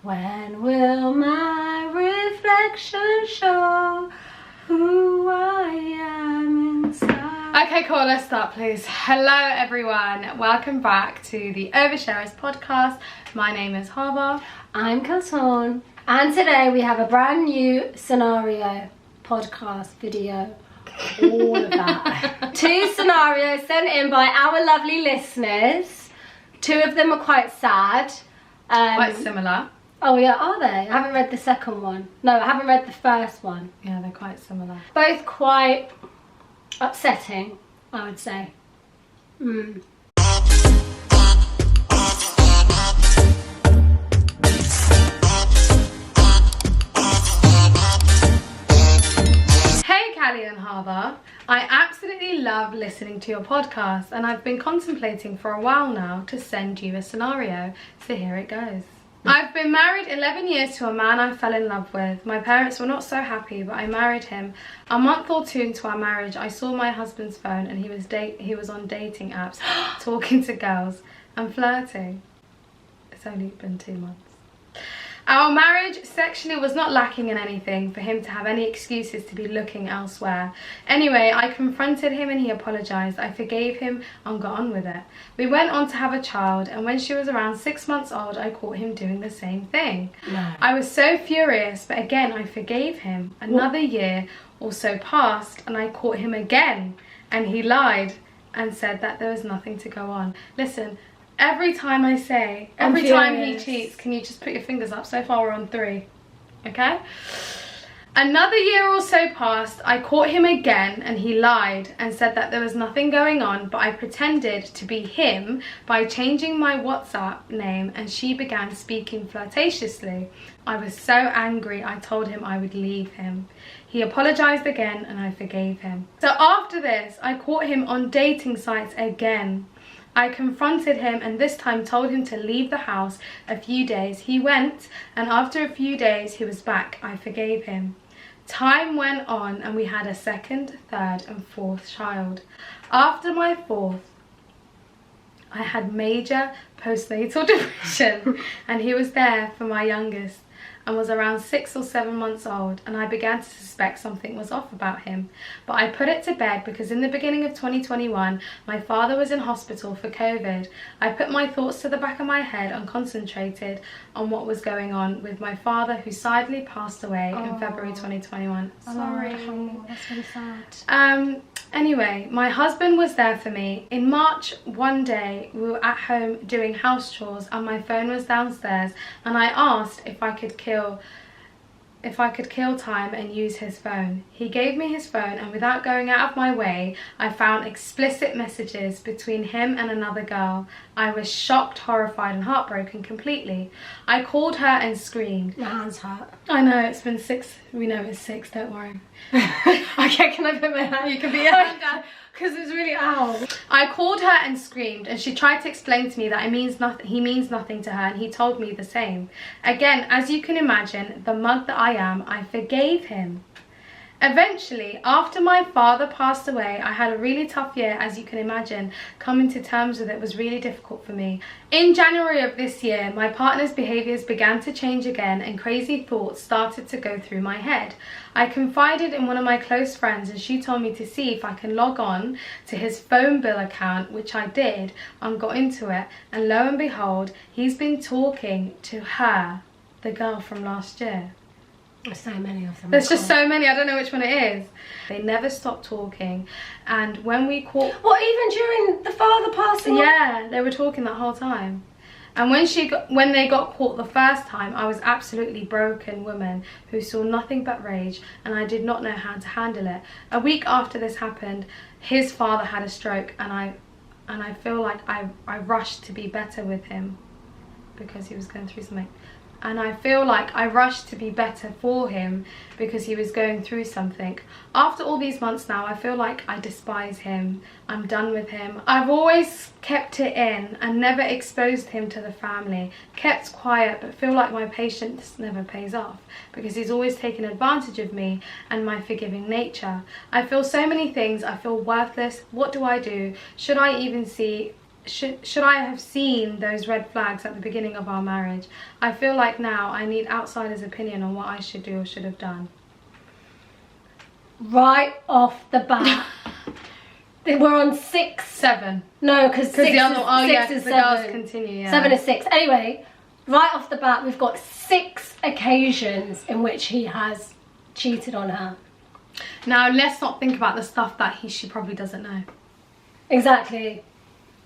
When will my reflection show who I am inside? Okay, cool, let's start please. Hello everyone, welcome back to the Oversharers podcast. My name is Harbour. I'm Kalton, and today we have a brand new scenario, podcast, video, all of that. 2 scenarios sent in by our lovely listeners. 2 of them are quite sad. Quite similar. Oh yeah, are they? I haven't read the second one. No, I haven't read the first one. Yeah, they're quite similar. Both quite upsetting, I would say. Hey Callie and Harbour, I absolutely love listening to your podcast and I've been contemplating for a while now to send you a scenario, so here it goes. I've been married 11 years to a man I fell in love with. My parents were not so happy, but I married him. A month or 2 into our marriage, I saw my husband's phone and he was on dating apps, talking to girls and flirting. It's only been 2 months. Our marriage sexually was not lacking in anything for him to have any excuses to be looking elsewhere. Anyway, I confronted him and he apologised. I forgave him and got on with it. We went on to have a child, and when she was around 6 months old, I caught him doing the same thing. No. I was so furious, but again, I forgave him. Another year or so passed and I caught him again, and he lied and said that there was nothing to go on. Listen, every time I say, every time he cheats, can you just put your fingers up? So far we're on 3, okay? Another year or so passed, I caught him again and he lied and said that there was nothing going on, but I pretended to be him by changing my WhatsApp name and she began speaking flirtatiously. I was so angry, I told him I would leave him. He apologised again and I forgave him. So after this, I caught him on dating sites again. I confronted him and this time told him to leave the house a few days. He went, and after a few days he was back. I forgave him. Time went on and we had a 2nd, 3rd and 4th child. After my 4th, I had major postnatal depression and he was there for my youngest and was around 6 or 7 months old, and I began to suspect something was off about him. But I put it to bed because in the beginning of 2021, my father was in hospital for COVID. I put my thoughts to the back of my head and concentrated on what was going on with my father, who sadly passed away in February 2021. Sorry. Oh, that's really sad. Anyway, my husband was there for me. In March, one day, we were at home doing house chores and my phone was downstairs, and I asked if I could kill time and use his phone. He gave me his phone, and without going out of my way, I found explicit messages between him and another girl. I was shocked, horrified and heartbroken completely. I called her and screamed. My hands hurt. I know, it's been 6. We know it's 6, don't worry. Okay, can I put my hand? You can put your hand down because it's really ow. I called her and screamed, and she tried to explain to me that he means nothing to her, and he told me the same. Again, as you can imagine, the mug that I am, I forgave him. Eventually, after my father passed away, I had a really tough year, as you can imagine. Coming to terms with it was really difficult for me. In January of this year, my partner's behaviours began to change again and crazy thoughts started to go through my head. I confided in one of my close friends and she told me to see if I can log on to his phone bill account, which I did and got into it, and lo and behold, he's been talking to her, the girl from last year. There's so many of them. There's just so many, I don't know which one it is. They never stopped talking, and when we caught... What, even during the father passing? Yeah, they were talking that whole time. And when they got caught the first time, I was absolutely broken woman who saw nothing but rage, and I did not know how to handle it. A week after this happened, his father had a stroke, and I feel like I rushed to be better with him because he was going through something. And I feel like I rushed to be better for him because he was going through something. After all these months now, I feel like I despise him. I'm done with him. I've always kept it in and never exposed him to the family. Kept quiet, but feel like my patience never pays off because he's always taken advantage of me and my forgiving nature. I feel so many things. I feel worthless. What do I do? Should I even see should I have seen those red flags at the beginning of our marriage? I feel like now I need outsiders' opinion on what I should do or should have done. Right off the bat. We're on 6. 7. No, because 6 the other, is, 6 is the 7. girls continue, yeah. 7 is 6. Anyway, right off the bat, we've got 6 occasions in which he has cheated on her. Now, let's not think about the stuff that she probably doesn't know. Exactly.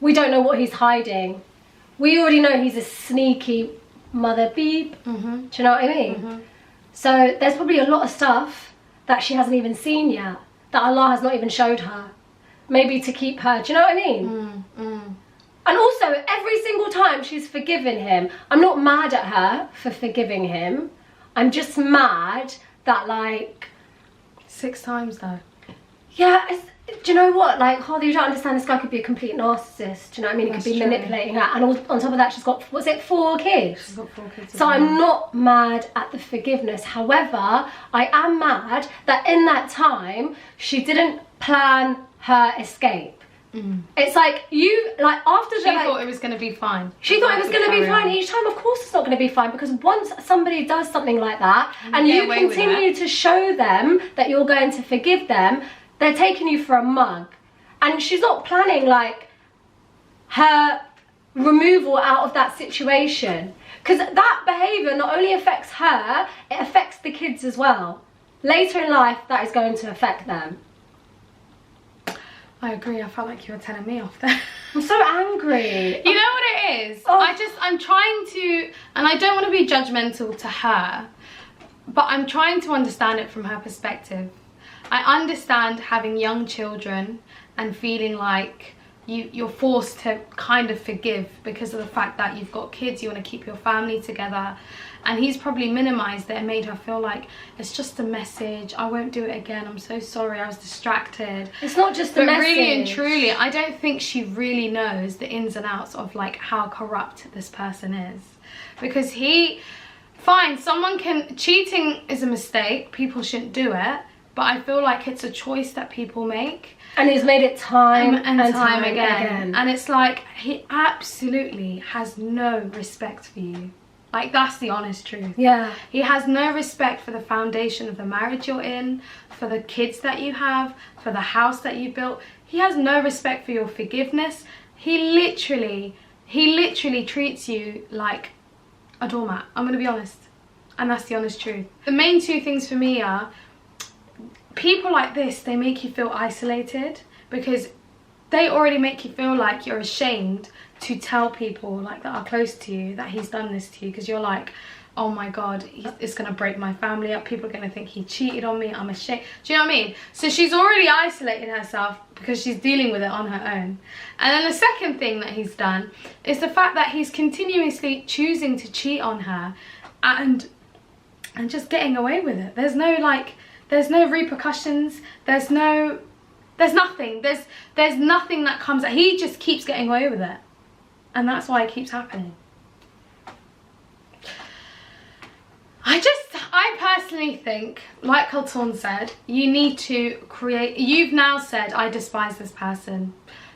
We don't know what he's hiding. We already know he's a sneaky mother beep. Mm-hmm. Do you know what I mean? Mm-hmm. So there's probably a lot of stuff that she hasn't even seen yet, that Allah has not even showed her. Maybe to keep her, do you know what I mean? And also, every single time she's forgiven him, I'm not mad at her for forgiving him. I'm just mad that, like... 6 times, though. Yeah, do you know what? Like, Harley, you don't understand, this guy could be a complete narcissist. Do you know what I mean? He could be manipulating her. And on top of that, she's got, 4 kids? She's got 4 kids. So I'm not mad at the forgiveness. However, I am mad that in that time, she didn't plan her escape. It's like, after she thought it was going to be fine. She thought it was going to be fine each time. Of course it's not going to be fine, because once somebody does something like that and you continue to show them that you're going to forgive them, they're taking you for a mug. And she's not planning, like, her removal out of that situation. Because that behaviour not only affects her, it affects the kids as well. Later in life, that is going to affect them. I agree. I felt like you were telling me off there. I'm so angry. You know what it is? Oh. I'm trying to, and I don't want to be judgmental to her, but I'm trying to understand it from her perspective. I understand having young children and feeling like you're forced to kind of forgive because of the fact that you've got kids, you want to keep your family together. And he's probably minimized it and made her feel like it's just a message, I won't do it again, I'm so sorry, I was distracted. It's not just a message. But really and truly, I don't think she really knows the ins and outs of, like, how corrupt this person is. Because fine, cheating is a mistake, people shouldn't do it, but I feel like it's a choice that people make. And he's made it time and time again. And it's like, he absolutely has no respect for you. Like, that's the honest truth. Yeah. He has no respect for the foundation of the marriage you're in, for the kids that you have, for the house that you built. He has no respect for your forgiveness. He literally treats you like a doormat. I'm going to be honest. And that's the honest truth. The main 2 things for me are, people like this, they make you feel isolated because they already make you feel like you're ashamed to tell people, like, that are close to you that he's done this to you, because you're like, oh my god, it's gonna break my family up, people are gonna think he cheated on me, I'm ashamed. Do you know what I mean? So she's already isolated herself because she's dealing with it on her own. And then the second thing that he's done is the fact that he's continuously choosing to cheat on her and just getting away with it. There's no repercussions, there's nothing, there's nothing that comes out. He just keeps getting away with it, and that's why it keeps happening. I personally think, like Colton said, you need to create, you've now said, I despise this person.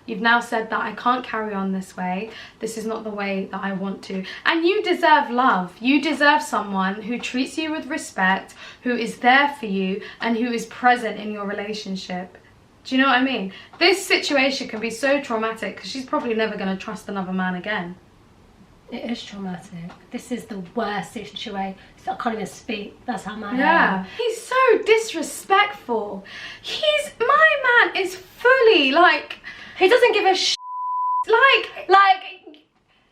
You've now said that I can't carry on this way. This is not the way that I want to. And you deserve love. You deserve someone who treats you with respect, who is there for you, and who is present in your relationship. Do you know what I mean? This situation can be so traumatic because she's probably never going to trust another man again. It is traumatic. This is the worst situation. I can't even speak. That's how mad I am. Yeah. He's so disrespectful. My man is fully, like... He doesn't give a sh**. Like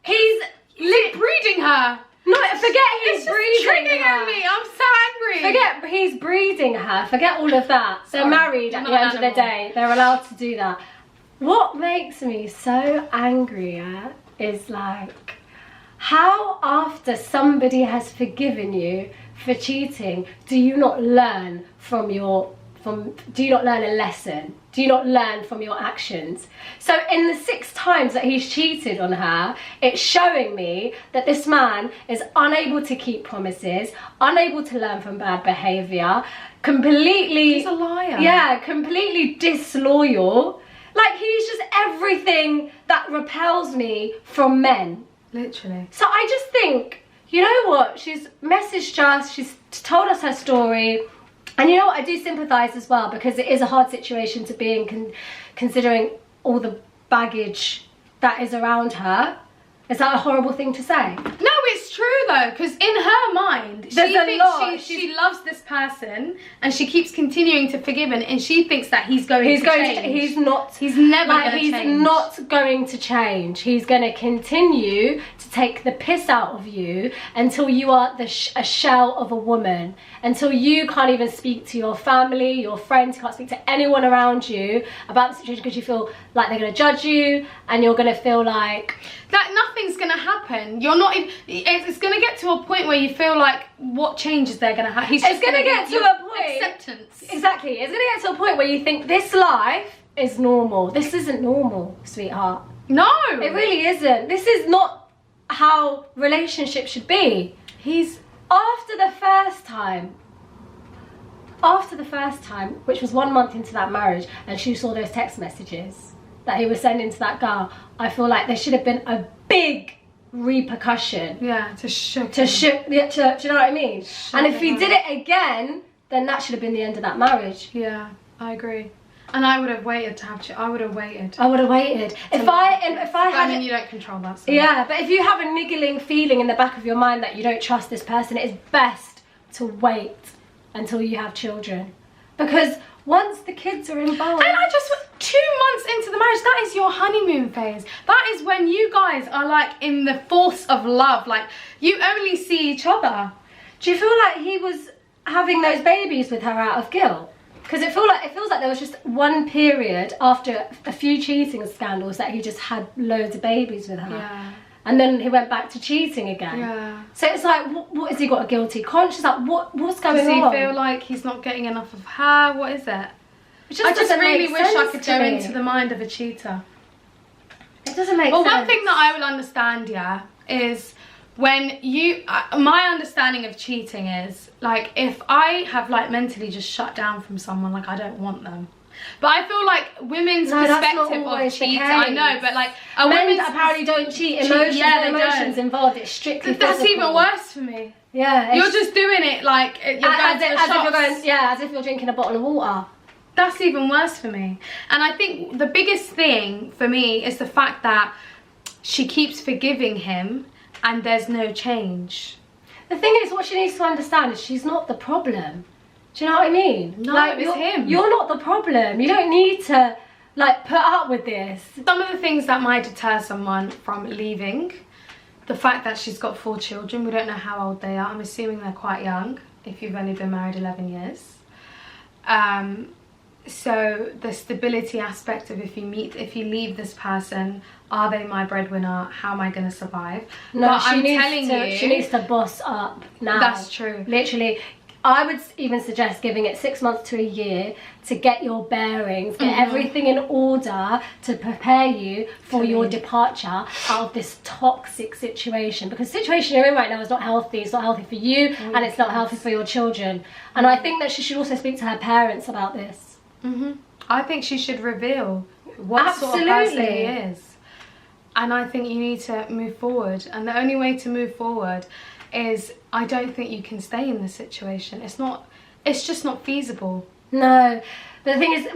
he's breeding her. No, forget he's breeding triggering her. me. I'm so angry. Forget he's breeding her. Forget all of that. They're married at the end of the day. They're allowed to do that. What makes me so angry is, like, how after somebody has forgiven you for cheating, do you not learn do you not learn a lesson? Do you not learn from your actions? So in the 6 times that he's cheated on her, it's showing me that this man is unable to keep promises, unable to learn from bad behaviour, completely... He's a liar. Yeah, completely disloyal. Like, he's just everything that repels me from men. Literally. So I just think, you know what? She's messaged us, she's told us her story. And you know what? I do sympathise as well, because it is a hard situation to be in, considering all the baggage that is around her. Is that a horrible thing to say? No, it's true though, because in her mind, she loves this person, and she keeps continuing to forgive him, and she thinks that he's going to change. He's not. He's never going to change. He's not going to change. He's going to continue to take the piss out of you until you are a shell of a woman. Until you can't even speak to your family, your friends, you can't speak to anyone around you about the situation, because you feel like they're going to judge you, and you're going to feel like that nothing's going to happen. You're not even, it's going to get to a point where you feel like, what change is there going to happen? It's going to get to a point. Acceptance. Exactly. It's going to get to a point where you think this life is normal. This isn't normal, sweetheart. No. It really isn't. This is not how relationships should be. He's... After the first time, which was 1 month into that marriage, and she saw those text messages that he was sending to that girl, I feel like there should have been a big repercussion. Yeah, to shook. Do you know what I mean? And if he did it again, then that should have been the end of that marriage. Yeah, I agree. And I would have waited to have. I would have waited. If I had. I mean, you don't control that. So. Yeah, but if you have a niggling feeling in the back of your mind that you don't trust this person, it is best to wait until you have children, because once the kids are involved. And I just 2 months into the marriage, that is your honeymoon phase. That is when you guys are like in the force of love. Like, you only see each other. Do you feel like he was having those babies with her out of guilt? Because it feels like there was just one period after a few cheating scandals that he just had loads of babies with her. Yeah. And then he went back to cheating again. Yeah. So it's like, what has he got a guilty conscience? Like, what's going on? Does he feel like he's not getting enough of her? What is it? I just really wish I could go into the mind of a cheater. It doesn't make sense. Well, one thing that I will understand, yeah, is when you, my understanding of cheating is, like, if I have, like, mentally just shut down from someone, like, I don't want them. But I feel like women's perspective of cheating, I know, but, like, men apparently don't cheat. Emotions involved, it's strictly That's physical. even worse for me. Yeah. You're just doing it, like, you're going to the shops. As if you're drinking a bottle of water. That's even worse for me. And I think the biggest thing for me is the fact that she keeps forgiving him and there's no change. The thing is, what she needs to understand is she's not the problem. Do you know what I mean? No, like, it's him. You're not the problem. You don't need to, like, put up with this. Some of the things that might deter someone from leaving, the fact that she's got 4 children, we don't know how old they are. I'm assuming they're quite young, if you've only been married 11 years. So the stability aspect of if you leave this person, are they my breadwinner? How am I going to survive? No, but she needs to boss up now. That's true. Literally, I would even suggest giving it 6 months to a year to get your bearings, get everything in order to prepare you for your departure out of this toxic situation. Because the situation you're in right now is not healthy. It's not healthy for you, and it's not healthy for your children. And I think that she should also speak to her parents about this. I think she should reveal what sort of person he is. And I think you need to move forward. And the only way to move forward is, I don't think you can stay in this situation. It's just not feasible. No. But the thing is,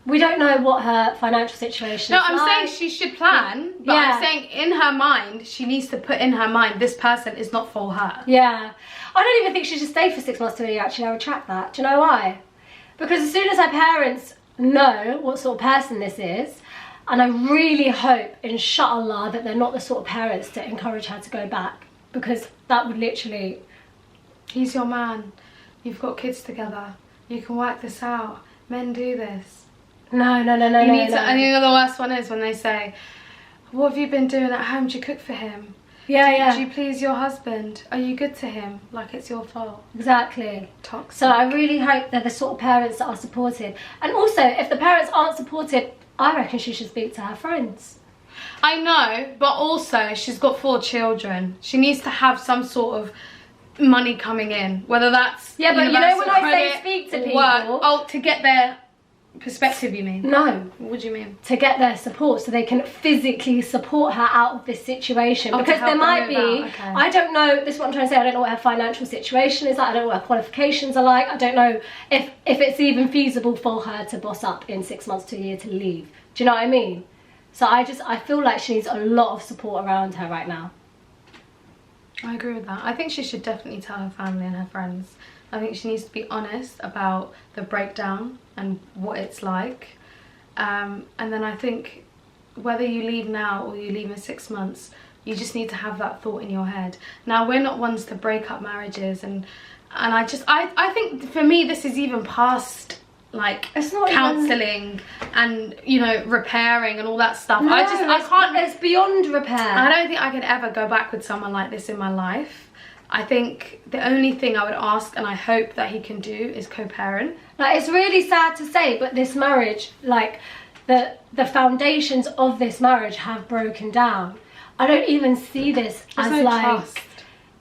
we don't know what her financial situation is. No, I'm saying she should plan, but I'm saying in her mind, she needs to put in her mind, this person is not for her. Yeah. I don't even think she should stay for 6 months to a year, actually. I retract that. Do you know why? Because as soon as her parents know what sort of person this is, and I really hope, inshallah, that they're not the sort of parents to encourage her to go back, because that would literally... He's your man. You've got kids together. You can work this out. Men do this. No. And you know the worst one is when they say, what have you been doing at home? Do you cook for him? Yeah. Do you please your husband? Are you good to him? Like it's your fault. Exactly. Toxic. So I really hope they're the sort of parents that are supportive. And also, if the parents aren't supportive, I reckon she should speak to her friends. I know, but also she's got 4 children. She needs to have some sort of money coming in, whether that's but you know when I say credit, speak to people, work, to get their perspective, you mean? No. What do you mean? To get their support so they can physically support her out of this situation. Oh, because there might be, okay. I don't know, this is what I'm trying to say, I don't know what her financial situation is like, I don't know what her qualifications are like, I don't know if it's even feasible for her to boss up in 6 months to a year to leave. Do you know what I mean? So I feel like she needs a lot of support around her right now. I agree with that. I think she should definitely tell her family and her friends. I think she needs to be honest about the breakdown and what it's like. And then I think whether you leave now or you leave in 6 months, you just need to have that thought in your head. Now, we're not ones to break up marriages, and I think for me this is even past like counselling and, you know, repairing and all that stuff. No, I can't. It's beyond repair. I don't think I could ever go back with someone like this in my life. I think the only thing I would ask, and I hope that he can do, is co-parent. Like, it's really sad to say, but this marriage, like, the foundations of this marriage have broken down. I don't even see this as no like trust.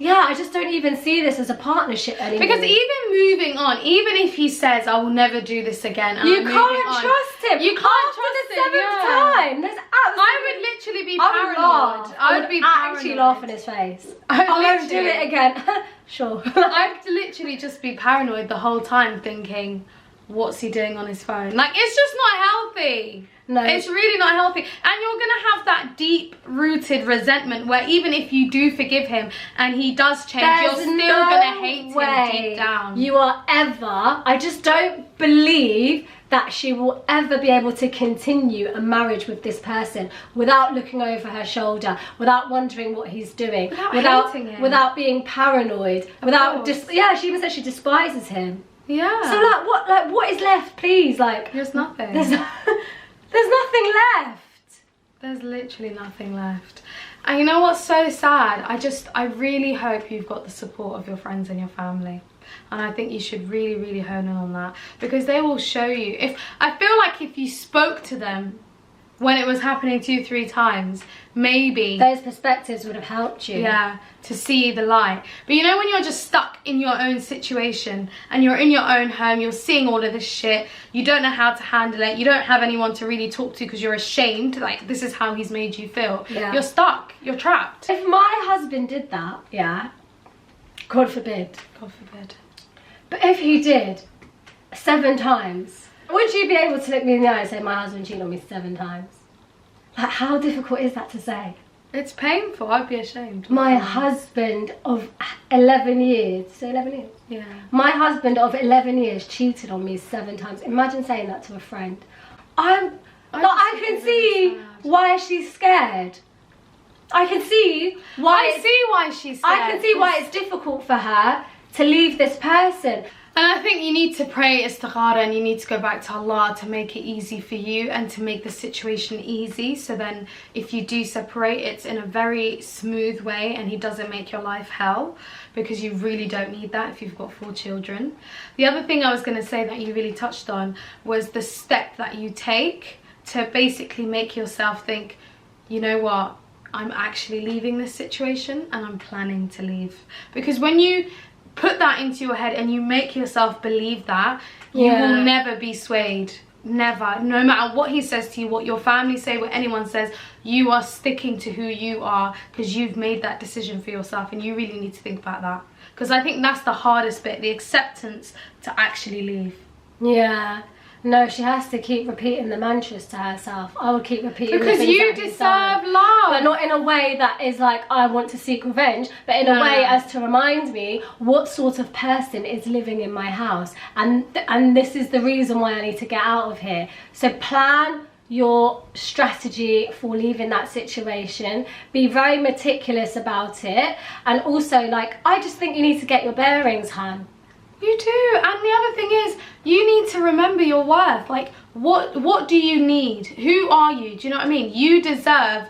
Yeah, I just don't even see this as a partnership anymore. Because even moving on, even if he says, I will never do this again, and you I'm can't on, trust him. You can't trust the him. seventh time. There's absolutely. I would literally be paranoid. I would be actually laugh in his face. I won't do it again. Sure. I'd literally just be paranoid the whole time, thinking, what's he doing on his phone? Like, it's just not healthy. No. It's really not healthy. And you're going to have that deep-rooted resentment where even if you do forgive him and he does change, you're still going to hate him deep down. You are ever... I just don't believe that she will ever be able to continue a marriage with this person without looking over her shoulder, without wondering what he's doing, without being paranoid, yeah, she even said she despises him. Yeah. So what is left, please? Like, there's nothing. There's nothing left. There's literally nothing left. And you know what's so sad? I really hope you've got the support of your friends and your family. And I think you should really, really hone in on that, because they will show you. I feel like if you spoke to them when it was happening 2-3 times, maybe those perspectives would have helped you. Yeah, to see the light. But you know, when you're just stuck in your own situation and you're in your own home, you're seeing all of this shit, you don't know how to handle it, you don't have anyone to really talk to because you're ashamed, like, this is how he's made you feel. Yeah. You're stuck, you're trapped. If my husband did that, yeah, God forbid. God forbid. But if he did 7 times, would you be able to look me in the eye and say, my husband cheated on me 7 times? Like, how difficult is that to say? It's painful. I'd be ashamed. My husband of 11 years, say 11 years? Yeah. My husband of 11 years cheated on me 7 times. Imagine saying that to a friend. I can see why she's scared. I can see why. I see why she's scared. I can see why it's difficult for her to leave this person. And I think you need to pray istikhara, and you need to go back to Allah to make it easy for you and to make the situation easy. So then if you do separate, it's in a very smooth way and he doesn't make your life hell, because you really don't need that if you've got 4 children. The other thing I was going to say that you really touched on was the step that you take to basically make yourself think, you know what, I'm actually leaving this situation and I'm planning to leave. Because when you put that into your head and you make yourself believe that, you will never be swayed. Never. No matter what he says to you, what your family say, what anyone says, you are sticking to who you are because you've made that decision for yourself, and you really need to think about that. Because I think that's the hardest bit, the acceptance to actually leave. Yeah. No, she has to keep repeating the mantras to herself. I will keep repeating because you deserve love, but not in a way that is like I want to seek revenge, but in a way as to remind me what sort of person is living in my house, and this is the reason why I need to get out of here. So plan your strategy for leaving that situation, be very meticulous about it, and also, like, I just think you need to get your bearings, hun. You do. And the other thing is, you need to remember your worth. Like, what do you need? Who are you? Do you know what I mean? You deserve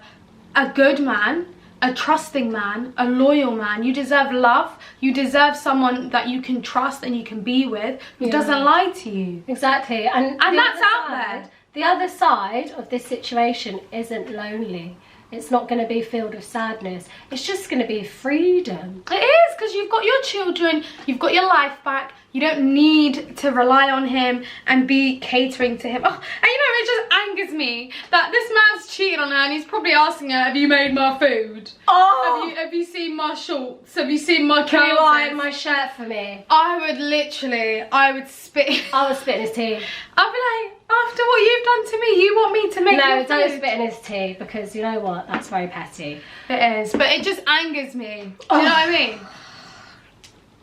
a good man, a trusting man, a loyal man. You deserve love. You deserve someone that you can trust and you can be with, who doesn't lie to you. Exactly. And that's out there. The other side of this situation isn't lonely. It's not going to be filled with sadness. It's just going to be freedom. It is, because you've got your children, you've got your life back. You don't need to rely on him and be catering to him. Oh, and it just angers me that this man's cheating on her and he's probably asking her, have you made my food? Oh! Have you seen my shorts? Have you seen my Can you trousers? iron my shirt for me? I would spit. I would spit in his tea. I'll be like, after what you've done to me, you want me to make your food? No, don't spit in his tea, because you know what? That's very petty. It is, but it just angers me. Do you know what I mean?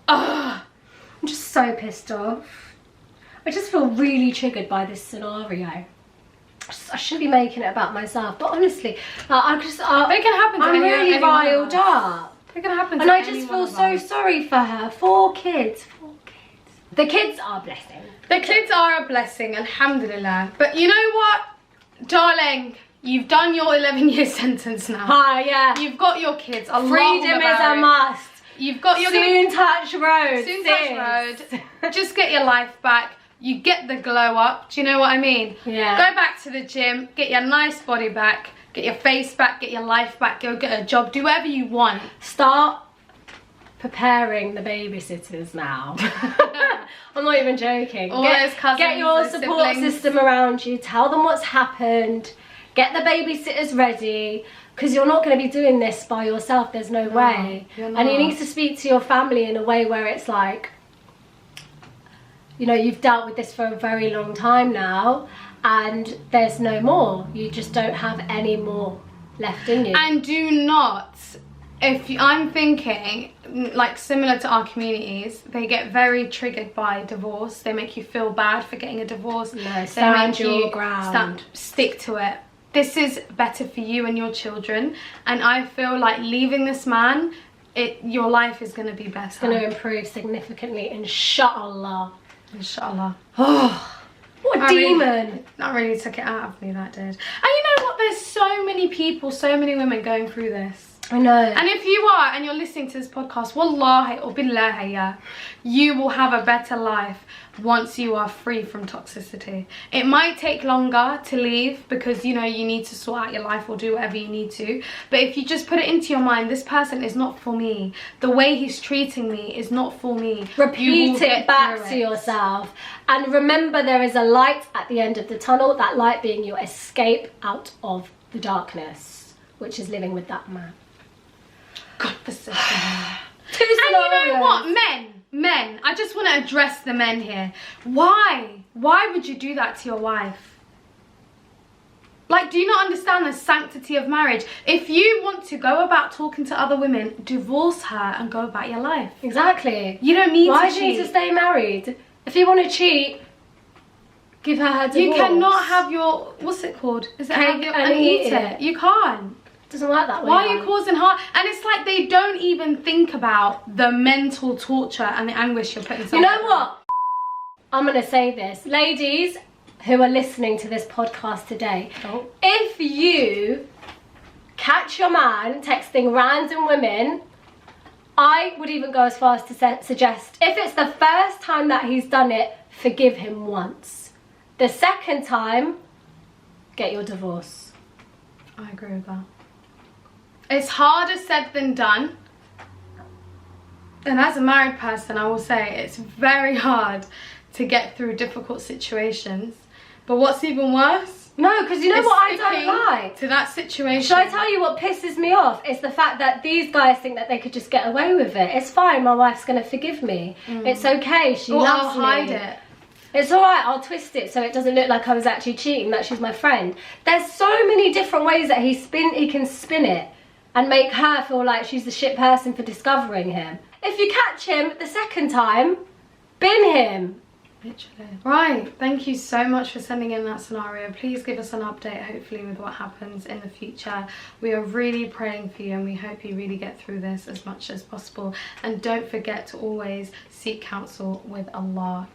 I'm just so pissed off. I just feel really triggered by this scenario. I shouldn't be making it about myself, but honestly, it can happen to I'm really riled up. It can happen to And I just feel so sorry for her. 4 kids. 4 kids. The kids are a blessing. The kids are a blessing, alhamdulillah. But you know what, darling? You've done your 11-year sentence now. Hi, yeah. You've got your kids. Freedom is a must. You've got your soon touch road. Soon touch road. Just get your life back. You get the glow up. Do you know what I mean? Yeah. Go back to the gym. Get your nice body back. Get your face back. Get your life back. Go get a job. Do whatever you want. Start preparing the babysitters now. I'm not even joking. All those cousins, get your those support siblings. system around you. Tell them what's happened. Get the babysitters ready. Because you're not going to be doing this by yourself. There's no way. And you need to speak to your family in a way where it's like, you know, you've dealt with this for a very long time now, and there's no more. You just don't have any more left in you. And do not, I'm thinking, like similar to our communities, they get very triggered by divorce. They make you feel bad for getting a divorce. No, stand your ground. Stick to it. This is better for you and your children, and I feel like leaving this man, your life is going to be better. It's going to improve significantly, inshallah. Inshallah. Oh, what a demon. That really took it out of me, that did. And you know what? There's so many people, so many women going through this. I know. And if you are, and you're listening to this podcast, wallahi or billahi, yeah, you will have a better life once you are free from toxicity. It might take longer to leave because, you know, you need to sort out your life or do whatever you need to. But if you just put it into your mind, this person is not for me. The way he's treating me is not for me. Repeat it back to yourself. And remember, there is a light at the end of the tunnel. That light being your escape out of the darkness, which is living with that man. God forsake him. And you know what, men, I just want to address the men here. Why would you do that to your wife? Like, do you not understand the sanctity of marriage? If you want to go about talking to other women, divorce her and go about your life. Exactly. You don't need to cheat. Why do you need to stay married? If you want to cheat, give her divorce. You cannot have your, what's it called? Is it cake and eat it? You can't. Doesn't work that way. Why are you causing harm? And it's like they don't even think about the mental torture and the anguish you're putting someone through. You know what? I'm going to say this. Ladies who are listening to this podcast today, if you catch your man texting random women, I would even go as far as to suggest, if it's the first time that he's done it, forgive him once. The second time, get your divorce. I agree with that. It's harder said than done. And as a married person, I will say it's very hard to get through difficult situations. But what's even worse? No, because you know what I don't like? To that situation. Should I tell you what pisses me off? It's the fact that these guys think that they could just get away with it. It's fine, my wife's going to forgive me. It's okay, she loves me. I'll hide it. It's alright, I'll twist it so it doesn't look like I was actually cheating, that she's my friend. There's so many different ways that he can spin it and make her feel like she's the shit person for discovering him. If you catch him the second time, bin him. Literally. Right, thank you so much for sending in that scenario. Please give us an update, hopefully, with what happens in the future. We are really praying for you and we hope you really get through this as much as possible. And don't forget to always seek counsel with Allah.